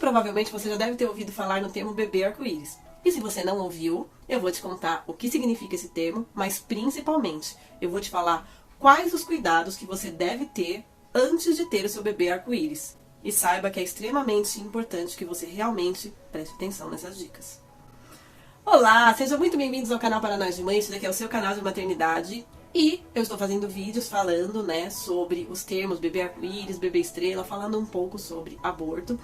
provavelmente você já deve ter ouvido falar no termo bebê arco-íris. E se você não ouviu, eu vou te contar o que significa esse termo, mas principalmente eu vou te falar quais os cuidados que você deve ter antes de ter o seu bebê arco-íris. E saiba que é extremamente importante que você realmente preste atenção nessas dicas. Olá, sejam muito bem-vindos ao canal Para Nós de Mãe, esse daqui é o seu canal de maternidade. E eu estou fazendo vídeos falando, sobre os termos bebê arco-íris, bebê estrela, falando um pouco sobre aborto.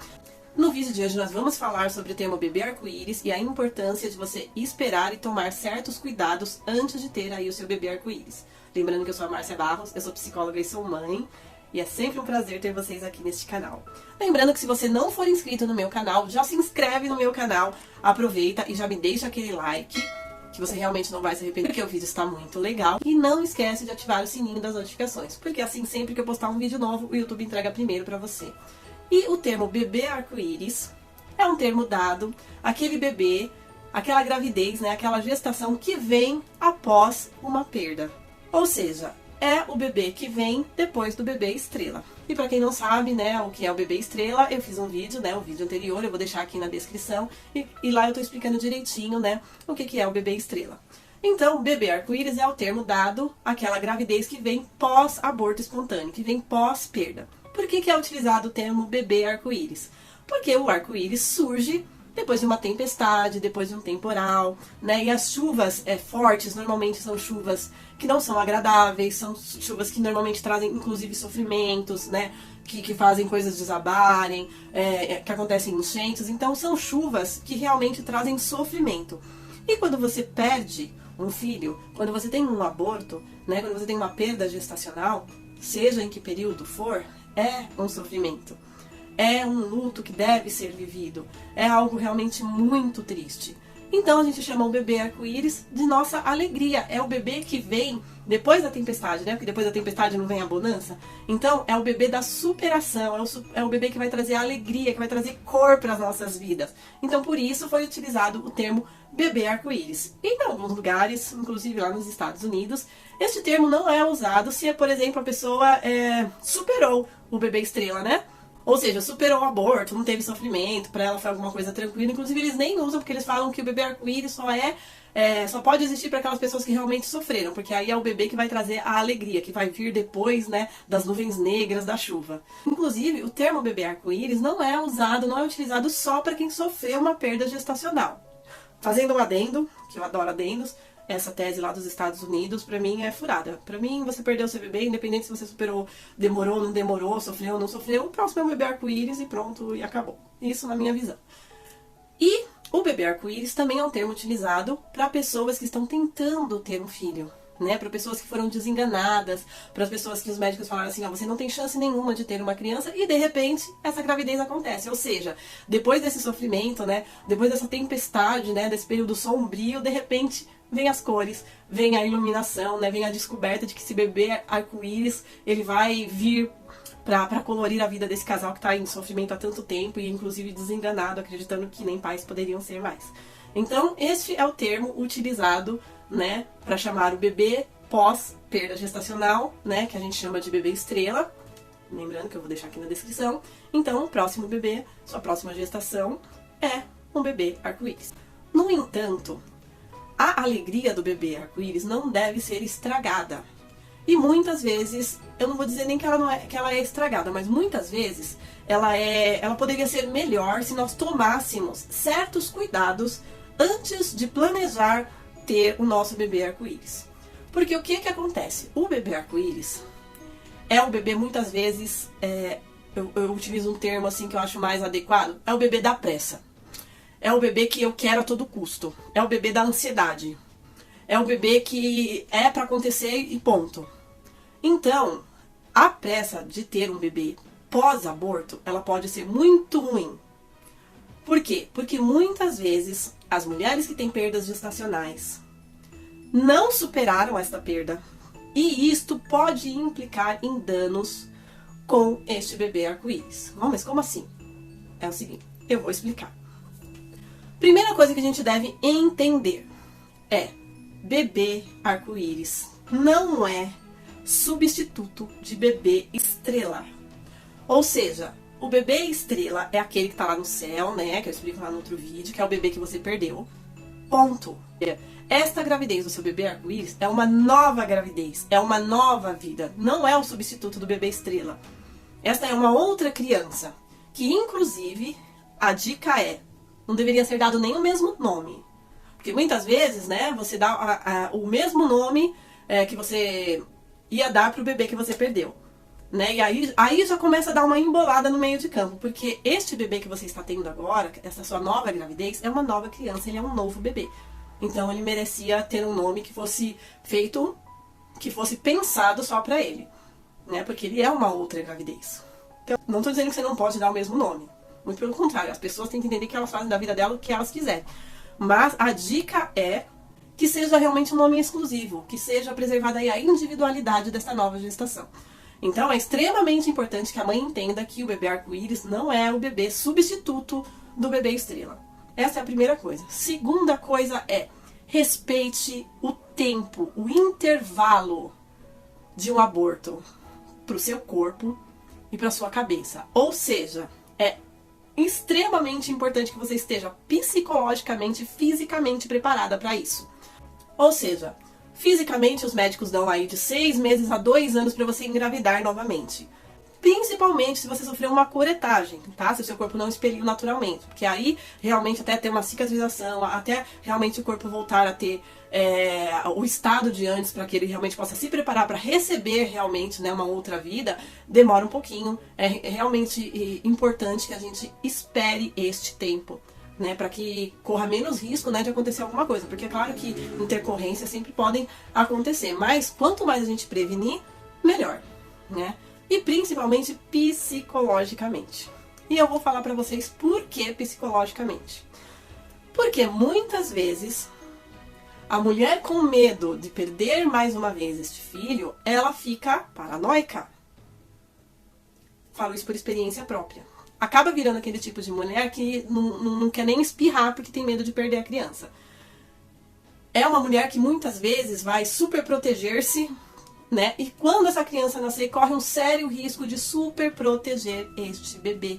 No vídeo de hoje nós vamos falar sobre o termo bebê arco-íris e a importância de você esperar e tomar certos cuidados antes de ter aí o seu bebê arco-íris. Lembrando que eu sou a Márcia Barros, eu sou psicóloga e sou mãe. E é sempre um prazer ter vocês aqui neste canal. Lembrando que se você não for inscrito no meu canal, já se inscreve no meu canal, aproveita e já me deixa aquele like, que você realmente não vai se arrepender, porque o vídeo está muito legal. E não esquece de ativar o sininho das notificações, porque assim sempre que eu postar um vídeo novo, o YouTube entrega primeiro para você. E o termo bebê arco-íris é um termo dado àquele bebê, aquela gravidez, aquela gestação que vem após uma perda. Ou seja, é o bebê que vem depois do bebê estrela. E para quem não sabe, o que é o bebê estrela, eu fiz um vídeo, o vídeo anterior, eu vou deixar aqui na descrição, e lá eu tô explicando direitinho, o que é o bebê estrela. Então, bebê arco-íris é o termo dado àquela gravidez que vem pós-aborto espontâneo, que vem pós-perda. Por que é utilizado o termo bebê arco-íris? Porque o arco-íris surge depois de uma tempestade, depois de um temporal, e as chuvas fortes normalmente são chuvas que não são agradáveis, são chuvas que normalmente trazem inclusive sofrimentos, que fazem coisas desabarem, que acontecem enchentes. Então são chuvas que realmente trazem sofrimento. E quando você perde um filho, quando você tem um aborto, quando você tem uma perda gestacional, seja em que período for, é um sofrimento. É um luto que deve ser vivido. É algo realmente muito triste. Então a gente chama o bebê arco-íris de nossa alegria. É o bebê que vem depois da tempestade, Porque depois da tempestade não vem a bonança. Então é o bebê da superação, é o bebê que vai trazer alegria, que vai trazer cor para as nossas vidas. Então por isso foi utilizado o termo bebê arco-íris. Em alguns lugares, inclusive lá nos Estados Unidos, este termo não é usado se, por exemplo, a pessoa superou o bebê estrela, Ou seja, superou o aborto, não teve sofrimento, pra ela foi alguma coisa tranquila. Inclusive eles nem usam, porque eles falam que o bebê arco-íris só pode existir para aquelas pessoas que realmente sofreram, porque aí é o bebê que vai trazer a alegria, que vai vir depois, das nuvens negras da chuva. Inclusive, o termo bebê arco-íris não é utilizado só para quem sofreu uma perda gestacional. Fazendo um adendo, que eu adoro adendos, essa tese lá dos Estados Unidos, pra mim, é furada. Pra mim, você perdeu seu bebê, independente se você superou, demorou, não demorou, sofreu, não sofreu, o próximo é o bebê arco-íris e pronto, e acabou. Isso na minha visão. E o bebê arco-íris também é um termo utilizado para pessoas que estão tentando ter um filho, para pessoas que foram desenganadas, para as pessoas que os médicos falaram assim, você não tem chance nenhuma de ter uma criança, e de repente essa gravidez acontece. Ou seja, depois desse sofrimento, depois dessa tempestade, desse período sombrio, de repente vem as cores, vem a iluminação, vem a descoberta de que esse bebê arco-íris, ele vai vir para colorir a vida desse casal que está em sofrimento há tanto tempo e inclusive desenganado, acreditando que nem pais poderiam ser mais. Então, este é o termo utilizado, para chamar o bebê pós-perda gestacional, que a gente chama de bebê estrela. Lembrando que eu vou deixar aqui na descrição. Então, o próximo bebê, sua próxima gestação, é um bebê arco-íris. No entanto, a alegria do bebê arco-íris não deve ser estragada. E muitas vezes, eu não vou dizer nem que ela é estragada, mas muitas vezes ela poderia ser melhor se nós tomássemos certos cuidados antes de planejar ter o nosso bebê arco-íris. Porque o que acontece? O bebê arco-íris é o bebê, muitas vezes, eu utilizo um termo assim que eu acho mais adequado, é o bebê da pressa. É o bebê que eu quero a todo custo. É o bebê da ansiedade. É o bebê que é para acontecer e ponto. Então, a pressa de ter um bebê pós-aborto, ela pode ser muito ruim. Por quê? Porque muitas vezes as mulheres que têm perdas gestacionais não superaram esta perda. E isto pode implicar em danos com este bebê arco-íris. Mas como assim? É o seguinte, eu vou explicar. Primeira coisa que a gente deve entender é: bebê arco-íris não é substituto de bebê estrela. Ou seja, O bebê estrela é aquele que tá lá no céu, né? Que eu explico lá no outro vídeo, que é o bebê que você perdeu. Ponto. Esta gravidez do seu bebê arco-íris é uma nova gravidez, é uma nova vida. Não é o substituto do bebê estrela. Esta é uma outra criança, que inclusive, a dica é, não deveria ser dado nem o mesmo nome. Porque muitas vezes, né, você dá o mesmo nome que você ia dar pro bebê que você perdeu. Né? E aí já começa a dar uma embolada no meio de campo, porque este bebê que você está tendo agora, essa sua nova gravidez, é uma nova criança, ele é um novo bebê. Então ele merecia ter um nome que fosse feito, que fosse pensado só pra ele, né? Porque ele é uma outra gravidez. Então, não tô dizendo que você não pode dar o mesmo nome. Muito pelo contrário, as pessoas têm que entender que elas fazem da vida dela o que elas quiserem. Mas a dica é que seja realmente um nome exclusivo, que seja preservada aí a individualidade dessa nova gestação. Então é extremamente importante que a mãe entenda que o bebê arco-íris não é o bebê substituto do bebê estrela. Essa é a primeira coisa. Segunda coisa é, respeite o tempo, o intervalo de um aborto para o seu corpo e para sua cabeça. Ou seja, é extremamente importante que você esteja psicologicamente e fisicamente preparada para isso. Ou seja, fisicamente os médicos dão aí de 6 meses a 2 anos para você engravidar novamente. Principalmente se você sofreu uma curetagem, tá? Se o seu corpo não expeliu naturalmente. Porque aí, realmente, até ter uma cicatrização, até realmente o corpo voltar a ter o estado de antes, para que ele realmente possa se preparar para receber realmente, né, uma outra vida, demora um pouquinho. É realmente importante que a gente espere este tempo, né, para que corra menos risco, né, de acontecer alguma coisa. Porque é claro que intercorrências sempre podem acontecer, mas quanto mais a gente prevenir, melhor, né? E principalmente psicologicamente. E eu vou falar pra vocês por que psicologicamente. Porque muitas vezes a mulher com medo de perder mais uma vez este filho, ela fica paranoica. Falo isso por experiência própria. Acaba virando aquele tipo de mulher que não quer nem espirrar porque tem medo de perder a criança. É uma mulher que muitas vezes vai super proteger-se, né? E quando essa criança nascer, corre um sério risco de super proteger este bebê.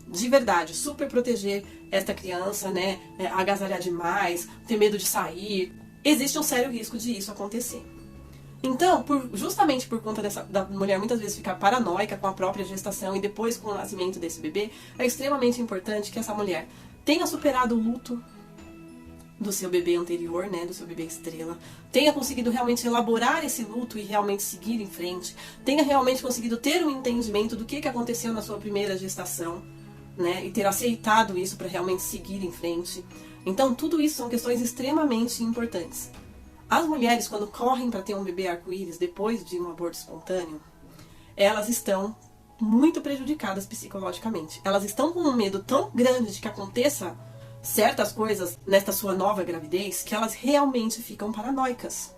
De verdade, super proteger esta criança, né? Agasalhar demais, ter medo de sair. Existe um sério risco de isso acontecer. Então, justamente por conta da mulher muitas vezes ficar paranoica com a própria gestação e depois com o nascimento desse bebê, é extremamente importante que essa mulher tenha superado o luto do seu bebê anterior, né, do seu bebê estrela, tenha conseguido realmente elaborar esse luto e realmente seguir em frente, tenha realmente conseguido ter um entendimento do que aconteceu na sua primeira gestação, né, e ter aceitado isso para realmente seguir em frente. Então, tudo isso são questões extremamente importantes. As mulheres, quando correm para ter um bebê arco-íris depois de um aborto espontâneo, elas estão muito prejudicadas psicologicamente. Elas estão com um medo tão grande de que aconteça certas coisas nesta sua nova gravidez que elas realmente ficam paranoicas.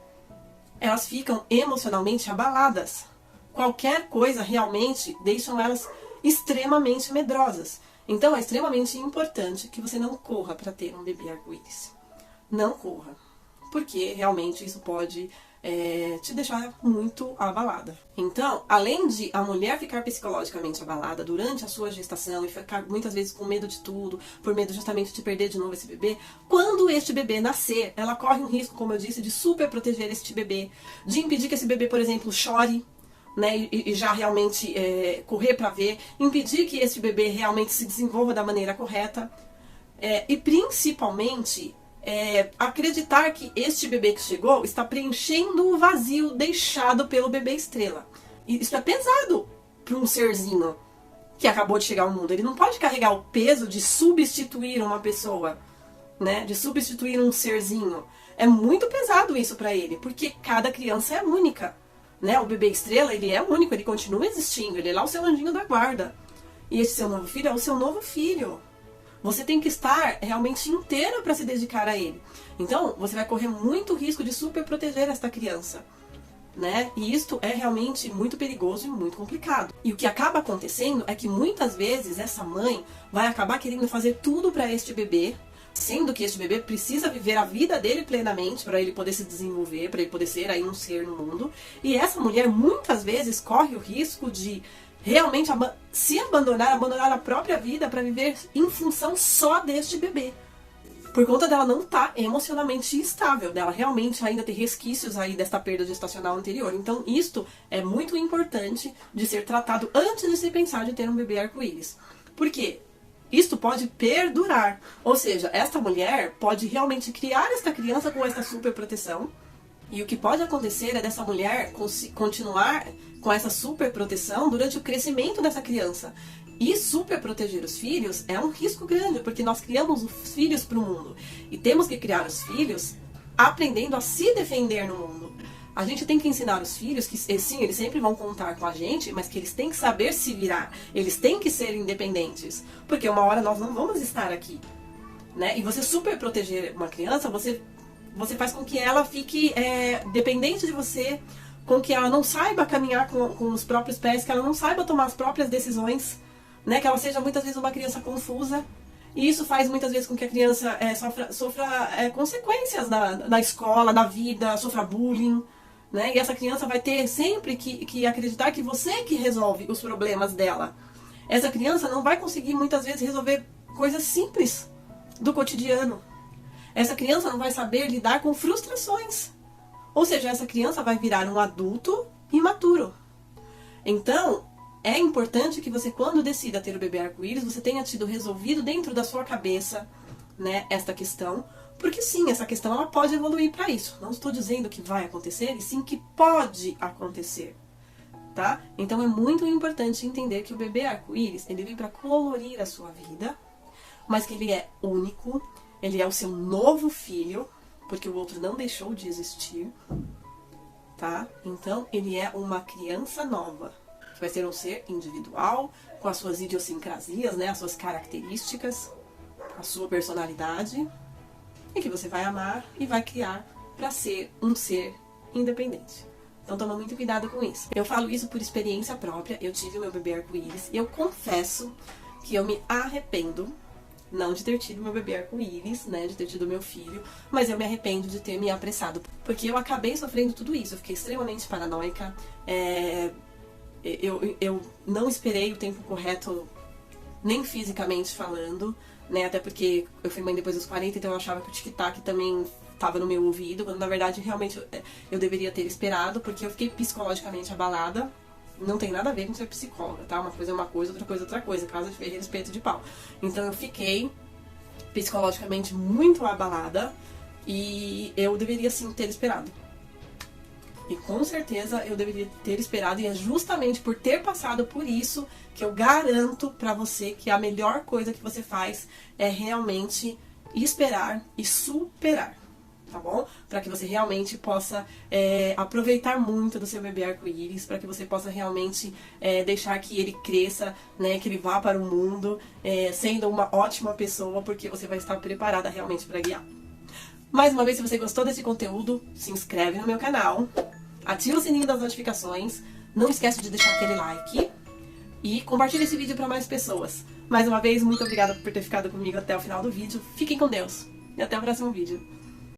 Elas ficam emocionalmente abaladas. Qualquer coisa realmente deixam elas extremamente medrosas. Então é extremamente importante que você não corra para ter um bebê arco-íris. Não corra. Porque realmente isso pode te deixar muito abalada. Então, além de a mulher ficar psicologicamente abalada durante a sua gestação e ficar muitas vezes com medo de tudo, por medo justamente de perder de novo esse bebê, quando este bebê nascer, ela corre um risco, como eu disse, de super proteger este bebê, de impedir que esse bebê, por exemplo, chore, né, e já realmente correr para ver, impedir que esse bebê realmente se desenvolva da maneira correta, e principalmente acreditar que este bebê que chegou está preenchendo o vazio deixado pelo bebê estrela. E isso é pesado para um serzinho que acabou de chegar ao mundo. Ele não pode carregar o peso de substituir uma pessoa, né? De substituir um serzinho. É muito pesado isso para ele, porque cada criança é única, né? O bebê estrela, ele é único, ele continua existindo, ele é lá o seu anjinho da guarda. E esse seu novo filho é o seu novo filho. Você tem que estar realmente inteira para se dedicar a ele. Então, você vai correr muito risco de super proteger esta criança, né? E isto é realmente muito perigoso e muito complicado. E o que acaba acontecendo é que muitas vezes essa mãe vai acabar querendo fazer tudo para este bebê, sendo que este bebê precisa viver a vida dele plenamente para ele poder se desenvolver, para ele poder ser aí um ser no mundo. E essa mulher muitas vezes corre o risco de realmente se abandonar a própria vida para viver em função só deste bebê. Por conta dela não estar emocionalmente estável, dela realmente ainda ter resquícios aí desta perda gestacional anterior. Então isto é muito importante de ser tratado antes de se pensar de ter um bebê arco-íris. Por quê? Isto pode perdurar, ou seja, esta mulher pode realmente criar esta criança com esta super proteção, e o que pode acontecer é dessa mulher continuar com essa super proteção durante o crescimento dessa criança. E super proteger os filhos é um risco grande, porque nós criamos os filhos para o mundo. E temos que criar os filhos aprendendo a se defender no mundo. A gente tem que ensinar os filhos que, sim, eles sempre vão contar com a gente, mas que eles têm que saber se virar. Eles têm que ser independentes. Porque uma hora nós não vamos estar aqui, né? E você super proteger uma criança, você faz com que ela fique dependente de você, com que ela não saiba caminhar com os próprios pés, que ela não saiba tomar as próprias decisões, né? Que ela seja muitas vezes uma criança confusa. E isso faz muitas vezes com que a criança sofra consequências na escola, na vida, sofra bullying, né? E essa criança vai ter sempre que acreditar que você que resolve os problemas dela. Essa criança não vai conseguir muitas vezes resolver coisas simples do cotidiano. Essa criança não vai saber lidar com frustrações. Ou seja, essa criança vai virar um adulto imaturo. Então, é importante que você, quando decida ter o bebê arco-íris, você tenha tido resolvido dentro da sua cabeça, né, esta questão. Porque sim, essa questão ela pode evoluir para isso. Não estou dizendo que vai acontecer, e sim que pode acontecer. Tá? Então é muito importante entender que o bebê arco-íris, ele vem para colorir a sua vida, mas que ele é único, ele é o seu novo filho, porque o outro não deixou de existir, tá? Então ele é uma criança nova, que vai ser um ser individual, com as suas idiosincrasias, né, as suas características, a sua personalidade, e que você vai amar e vai criar para ser um ser independente. Então toma muito cuidado com isso. Eu falo isso por experiência própria. Eu tive o meu bebê arco-íris. Eu confesso que eu me arrependo, não de ter tido meu bebê arco-íris, né, de ter tido meu filho, mas eu me arrependo de ter me apressado, porque eu acabei sofrendo tudo isso. Eu fiquei extremamente paranoica. Eu não esperei o tempo correto, nem fisicamente falando, né, até porque eu fui mãe depois dos 40, então eu achava que o tic-tac também estava no meu ouvido, quando na verdade realmente eu deveria ter esperado, porque eu fiquei psicologicamente abalada. Não tem nada a ver com ser psicóloga, tá? Uma coisa é uma coisa, outra coisa é outra coisa, casa de ferreiro, espeto de pau. Então eu fiquei psicologicamente muito abalada e eu deveria sim ter esperado. E com certeza eu deveria ter esperado, e é justamente por ter passado por isso que eu garanto pra você que a melhor coisa que você faz é realmente esperar e superar. Tá bom? Para que você realmente possa aproveitar muito do seu bebê arco-íris, para que você possa realmente deixar que ele cresça, né, que ele vá para o mundo sendo uma ótima pessoa, porque você vai estar preparada realmente para guiar. Mais uma vez, se você gostou desse conteúdo, se inscreve no meu canal, ativa o sininho das notificações, não esquece de deixar aquele like e compartilha esse vídeo para mais pessoas. Mais uma vez, muito obrigada por ter ficado comigo até o final do vídeo. Fiquem com Deus e até o próximo vídeo.